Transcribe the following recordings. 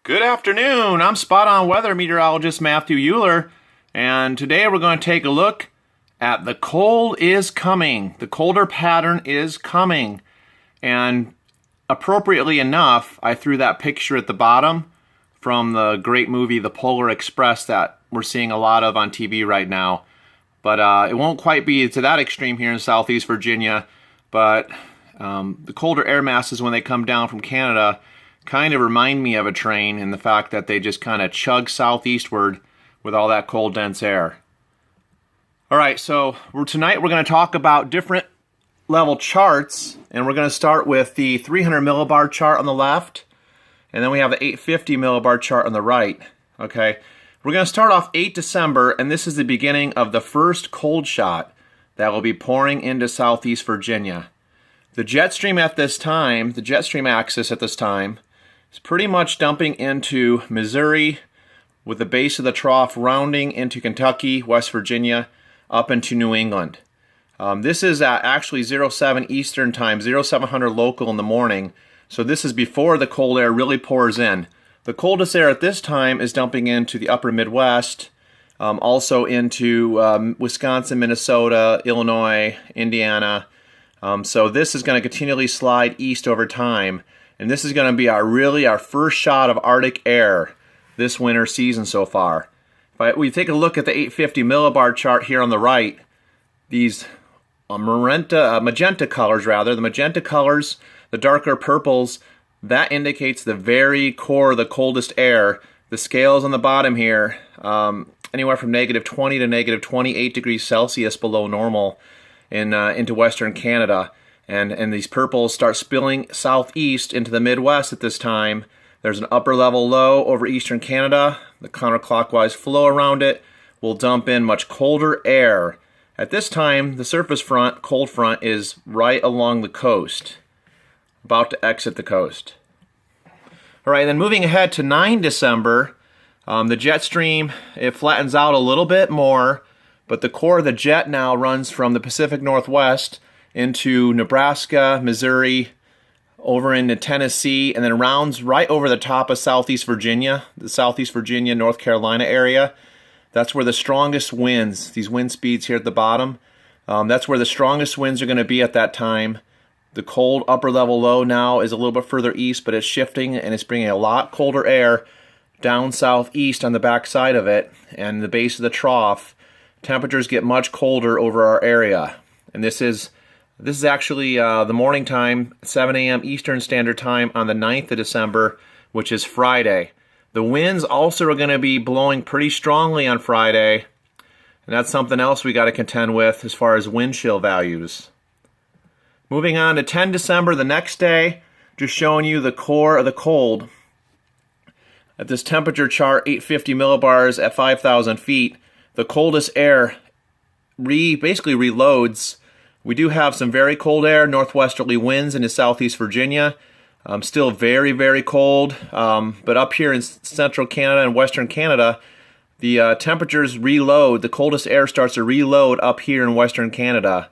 Good afternoon. I'm Spot On Weather Meteorologist Matthew Euler, and today we're going to take a look at the cold is coming. The colder pattern is coming, and appropriately enough, I threw that picture at the bottom from the great movie The Polar Express that we're seeing a lot of on TV right now. But it won't quite be to that extreme here in Southeast Virginia, but the colder air masses when they come down from Canada kind of remind me of a train in the fact that they just kind of chug southeastward with all that cold, dense air. All right, so tonight we're going to talk about different level charts, and we're going to start with the 300 millibar chart on the left, and then we have the 850 millibar chart on the right. Okay, we're going to start off 8 December, and this is the beginning of the first cold shot that will be pouring into Southeast Virginia. The jet stream at this time, the jet stream axis at this time, is pretty much dumping into Missouri with the base of the trough rounding into Kentucky, West Virginia, up into New England. This is at actually 07 Eastern time, 0700 local in the morning. So this is before the cold air really pours in. The coldest air at this time is dumping into the upper Midwest, also into Wisconsin, Minnesota, Illinois, Indiana. So this is going to continually slide east over time. And this is going to be our first shot of Arctic air this winter season so far. If we take a look at the 850 millibar chart here on the right, these magenta colors, the darker purples, that indicates the very core of the coldest air. The scales on the bottom here, anywhere from -20 to -28 degrees Celsius below normal into Western Canada. And these purples start spilling southeast into the Midwest at this time. There's an upper level low over eastern Canada. The counterclockwise flow around it will dump in much colder air. At this time, the surface front, cold front, is right along the coast, about to exit the coast. All right, then moving ahead to 9 December, the jet stream, it flattens out a little bit more, but the core of the jet now runs from the Pacific Northwest into Nebraska, Missouri, over into Tennessee, and then rounds right over the top of Southeast Virginia, the Southeast Virginia, North Carolina area. That's where the strongest winds, these wind speeds here at the bottom, that's where the strongest winds are going to be at that time. The cold upper level low now is a little bit further east, but it's shifting and it's bringing a lot colder air down southeast on the back side of it, and the base of the trough. Temperatures get much colder over our area, and this is actually the morning time, 7 a.m. Eastern Standard Time on the 9th of December, which is Friday. The winds also are going to be blowing pretty strongly on Friday, and that's something else we got to contend with as far as wind chill values. Moving on to 10 December, the next day, just showing you the core of the cold. At this temperature chart, 850 millibars at 5,000 feet, the coldest air basically reloads. We do have some very cold air, northwesterly winds into Southeast Virginia. Still very, very cold. But up here in central Canada and western Canada, the temperatures reload. The coldest air starts to reload up here in western Canada.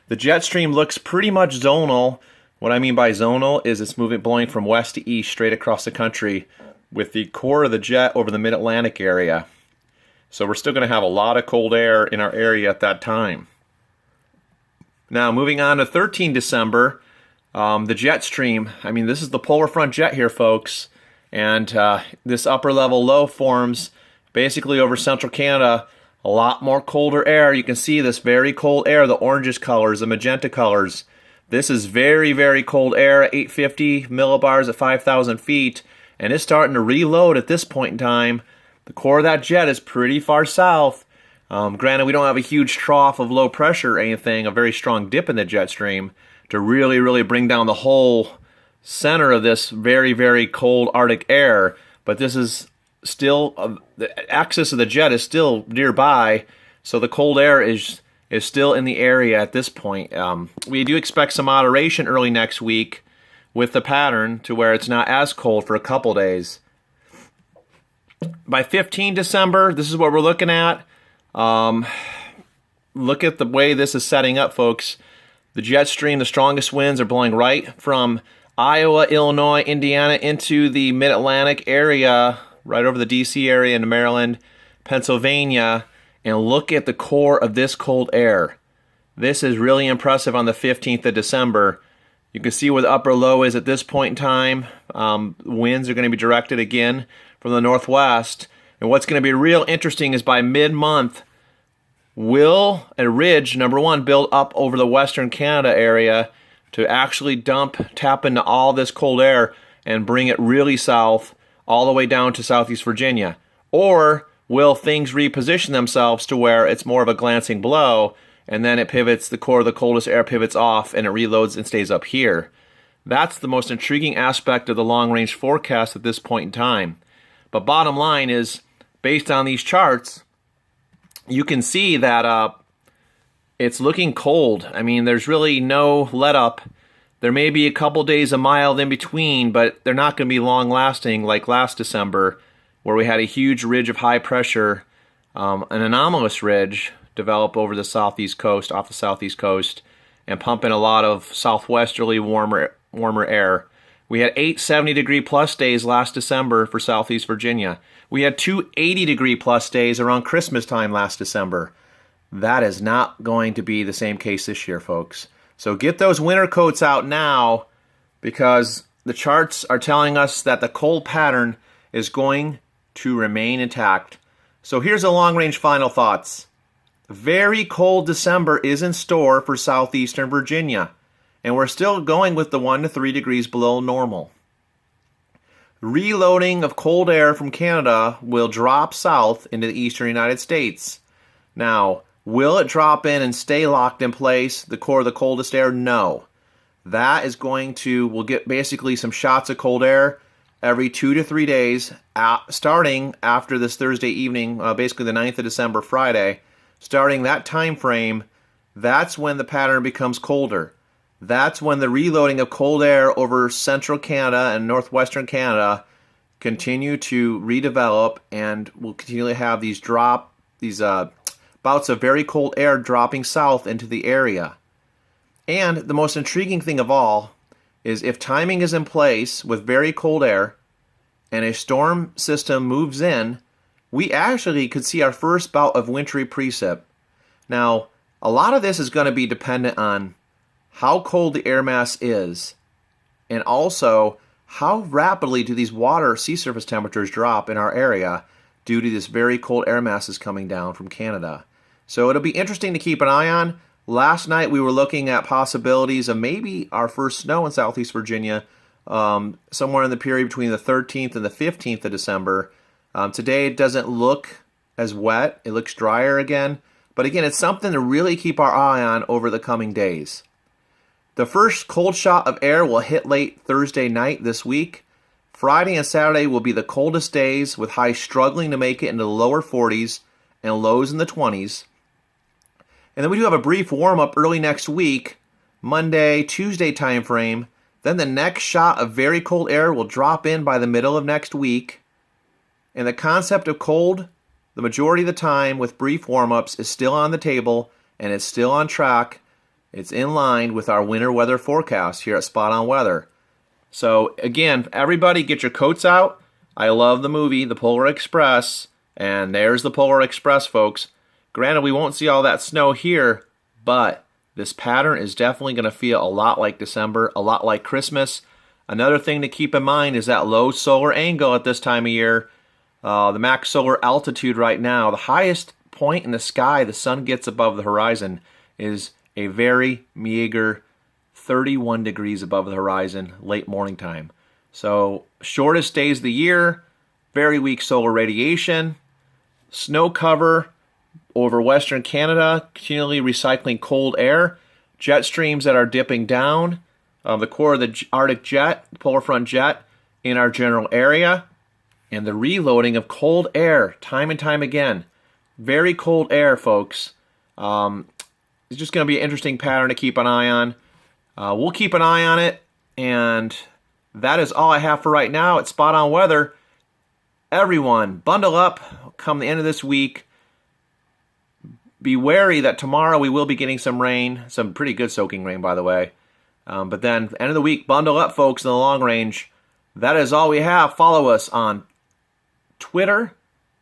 The jet stream looks pretty much zonal. What I mean by zonal is it's blowing from west to east straight across the country with the core of the jet over the mid-Atlantic area. So we're still going to have a lot of cold air in our area at that time. Now, moving on to 13 December, the jet stream. I mean, this is the polar front jet here, folks. And this upper level low forms basically over central Canada. A lot more colder air. You can see this very cold air, the orangish colors, the magenta colors. This is very, very cold air at 850 millibars at 5,000 feet. And it's starting to reload at this point in time. The core of that jet is pretty far south. Granted, we don't have a huge trough of low pressure or anything, a very strong dip in the jet stream to really, really bring down the whole center of this very, very cold Arctic air. But this is still, the axis of the jet is still nearby, so the cold air is still in the area at this point. We do expect some moderation early next week with the pattern to where it's not as cold for a couple days. By 15 December, this is what we're looking at. Look at the way this is setting up, folks. The jet stream, the strongest winds are blowing right from Iowa, Illinois, Indiana, into the mid-Atlantic area, right over the D.C. area into Maryland, Pennsylvania, and look at the core of this cold air. This is really impressive on the 15th of December. You can see where the upper low is at this point in time. Winds are going to be directed again from the northwest. And what's going to be real interesting is by mid-month, will a ridge, number one, build up over the western Canada area to actually tap into all this cold air and bring it really south all the way down to Southeast Virginia? Or will things reposition themselves to where it's more of a glancing blow, and then it pivots, the core of the coldest air pivots off, and it reloads and stays up here? That's the most intriguing aspect of the long-range forecast at this point in time. But bottom line is, based on these charts, you can see that it's looking cold. I mean, there's really no let-up. There may be a couple days of mild in between, but they're not going to be long-lasting like last December, where we had a huge ridge of high pressure, an anomalous ridge, develop over the southeast coast, off the southeast coast, and pump in a lot of southwesterly warmer air. We had 8 70-degree plus days last December for Southeast Virginia. We had 2 80-degree plus days around Christmas time last December. That is not going to be the same case this year, folks. So get those winter coats out now, because the charts are telling us that the cold pattern is going to remain intact. So here's the long-range final thoughts. Very cold December is in store for southeastern Virginia, and we're still going with the 1 to 3 degrees below normal. Reloading of cold air from Canada will drop south into the eastern United States. Now, will it drop in and stay locked in place, the core of the coldest air? No. That is we'll get basically some shots of cold air every 2 to 3 days, starting after this Thursday evening, basically the 9th of December, Friday. Starting that time frame, that's when the pattern becomes colder. That's when the reloading of cold air over central Canada and northwestern Canada continue to redevelop, and we'll continually have these bouts of very cold air dropping south into the area. And the most intriguing thing of all is, if timing is in place with very cold air and a storm system moves in, we actually could see our first bout of wintry precip. Now, a lot of this is going to be dependent on how cold the air mass is, and also how rapidly do these sea surface temperatures drop in our area due to this very cold air masses coming down from Canada. So it'll be interesting to keep an eye on. Last night we were looking at possibilities of maybe our first snow in Southeast Virginia somewhere in the period between the 13th and the 15th of December. Today it doesn't look as wet. It looks drier again. But again, it's something to really keep our eye on over the coming days. The first cold shot of air will hit late Thursday night this week. Friday and Saturday will be the coldest days, with highs struggling to make it into the lower 40s and lows in the 20s. And then we do have a brief warm-up early next week, Monday, Tuesday time frame. Then the next shot of very cold air will drop in by the middle of next week. And the concept of cold, the majority of the time with brief warm-ups, is still on the table, and it's still on track. It's in line with our winter weather forecast here at Spot On Weather. So again, everybody get your coats out. I love the movie, The Polar Express, and there's the Polar Express, folks. Granted, we won't see all that snow here, but this pattern is definitely going to feel a lot like December, a lot like Christmas. Another thing to keep in mind is that low solar angle at this time of year. The max solar altitude right now, the highest point in the sky the sun gets above the horizon, is a very meager 31 degrees above the horizon late morning time. So shortest days of the year, very weak solar radiation, snow cover over western Canada, continually recycling cold air, jet streams that are dipping down, the core of the Arctic jet, polar front jet in our general area, and the reloading of cold air time and time again. Very cold air, folks. It's just going to be an interesting pattern to keep an eye on. We'll keep an eye on it, and that is all I have for right now at Spot On Weather. Everyone, bundle up come the end of this week. Be wary that tomorrow we will be getting some rain, some pretty good soaking rain, by the way. But then, end of the week, bundle up, folks, in the long range. That is all we have. Follow us on Twitter,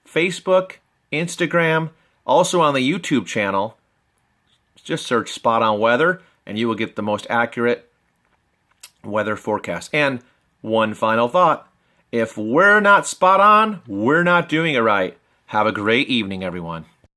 Facebook, Instagram, also on the YouTube channel. Just search Spot On Weather, and you will get the most accurate weather forecast. And one final thought. If we're not spot on, we're not doing it right. Have a great evening, everyone.